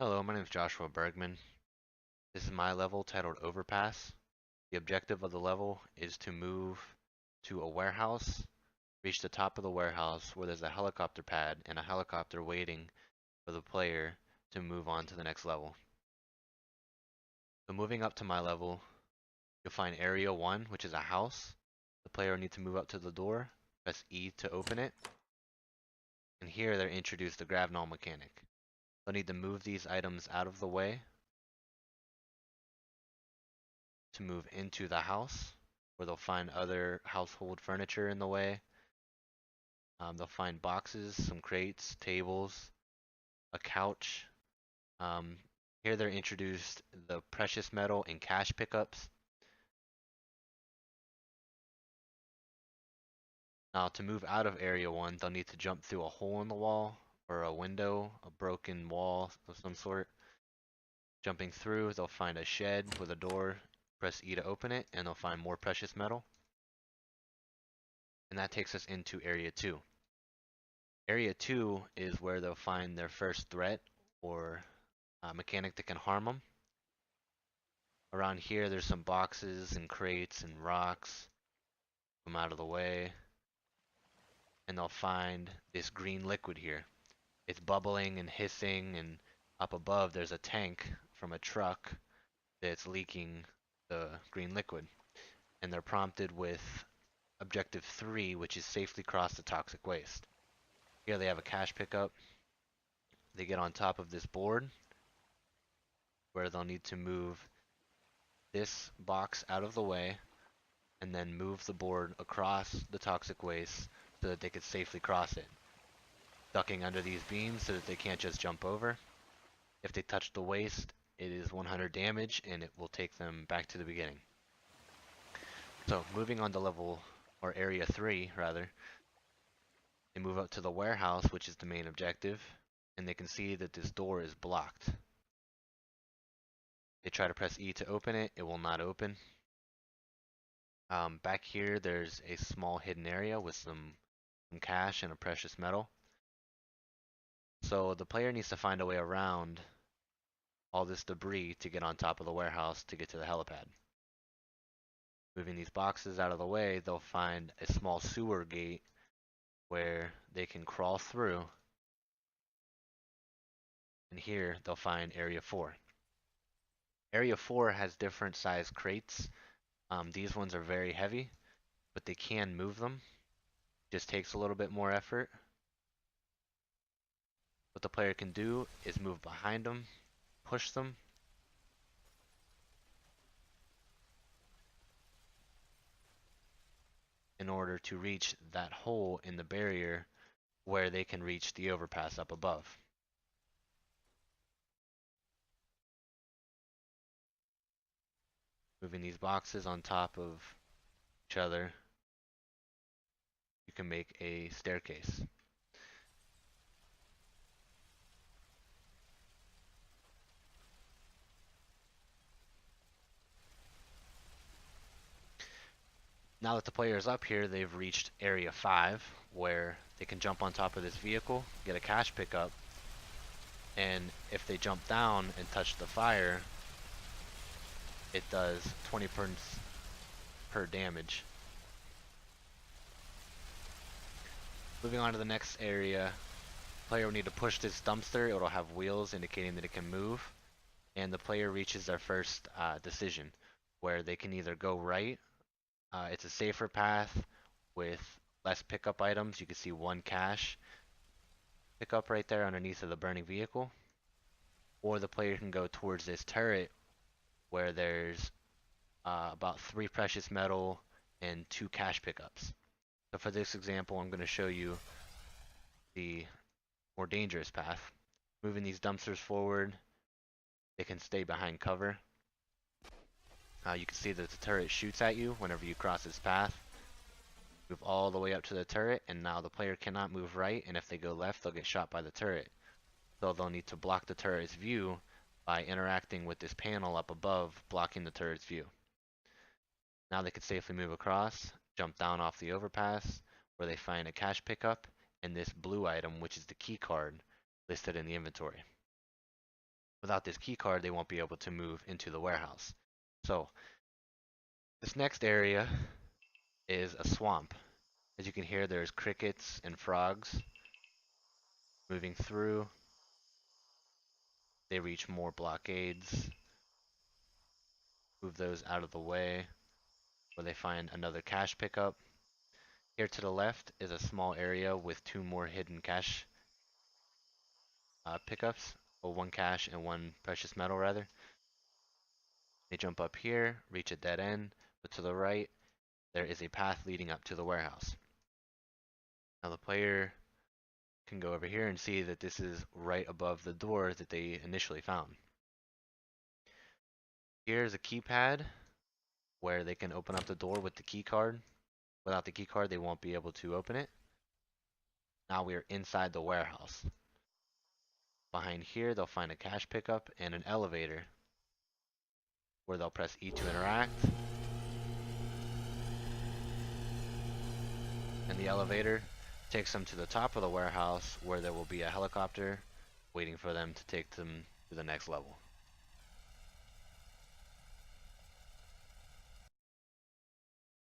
Hello, my name is Joshua Bergman. This is my level titled OverPass. The objective of the level is to move to a warehouse, reach the top of the warehouse where there's a helicopter pad and a helicopter waiting for the player to move on to the next level. So moving up to my level, you'll find Area 1, which is a house. The player will need to move up to the door, press E to open it, and here they're introduced the grab null mechanic. They'll need to move these items out of the way to move into the house, where they'll find other household furniture in the way. They'll find boxes, some crates, tables, a couch. Um, Here they're introduced the precious metal and cash pickups. Now to move out of Area 1, they'll need to jump through a hole in the wall or a window, a broken wall of some sort. Jumping through, they'll find a shed with a door. Press E to open it, and they'll find more precious metal. And that takes us into Area 2. Area 2 is where they'll find their first threat or mechanic that can harm them. Around here, there's some boxes and crates and rocks. Come out of the way. And they'll find this green liquid here. It's bubbling and hissing, and up above, there's a tank from a truck that's leaking the green liquid. And they're prompted with Objective 3, which is safely cross the toxic waste. Here they have a cash pickup. They get on top of this board where they'll need to move this box out of the way and then move the board across the toxic waste so that they could safely cross it, ducking under these beams so that they can't just jump over. If they touch the waste, it is 100 damage and it will take them back to the beginning. So moving on to level, or area 3 rather, they move up to the warehouse, which is the main objective, and they can see that this door is blocked. They try to press E to open it, it will not open. Back here, there's a small hidden area with some cash and a precious metal. So the player needs to find a way around all this debris to get on top of the warehouse to get to the helipad. Moving these boxes out of the way, they'll find a small sewer gate where they can crawl through. And here they'll find Area 4. Area 4 has different size crates. These ones are very heavy, but they can move them. Just takes a little bit more effort. What the player can do is move behind them, push them, in order to reach that hole in the barrier where they can reach the overpass up above. Moving these boxes on top of each other, you can make a staircase. Now that the player is up here, they've reached Area 5, where they can jump on top of this vehicle, get a cash pickup, and if they jump down and touch the fire, it does 20 per damage. Moving on to the next area, player will need to push this dumpster. It'll have wheels indicating that it can move, and the player reaches their first decision, where they can either go right. It's a safer path with less pickup items. You can see one cash pickup right there underneath of the burning vehicle. Or the player can go towards this turret where there's about 3 precious metal and 2 cash pickups. So for this example, I'm going to show you the more dangerous path. Moving these dumpsters forward, they can stay behind cover. You can see that the turret shoots at you whenever you cross this path. Move all the way up to the turret, and now the player cannot move right, and if they go left, they'll get shot by the turret. So they'll need to block the turret's view by interacting with this panel up above, blocking the turret's view. Now they can safely move across, jump down off the overpass, where they find a cash pickup, and this blue item, which is the key card listed in the inventory. Without this key card, they won't be able to move into the warehouse. So this next area is a swamp. As you can hear, there's crickets and frogs moving through. They reach more blockades. Move those out of the way where they find another cash pickup. Here to the left is a small area with 2 more hidden cash pickups, or 1 cash and 1 precious metal rather. They jump up here, reach a dead end, but to the right there is a path leading up to the warehouse. Now the player can go over here and see that this is right above the door that they initially found. Here's a keypad where they can open up the door with the key card. Without the key card, they won't be able to open it. Now we are inside the warehouse. Behind here, they'll find a cash pickup and an elevator where they'll press E to interact. And the elevator takes them to the top of the warehouse where there will be a helicopter waiting for them to take them to the next level.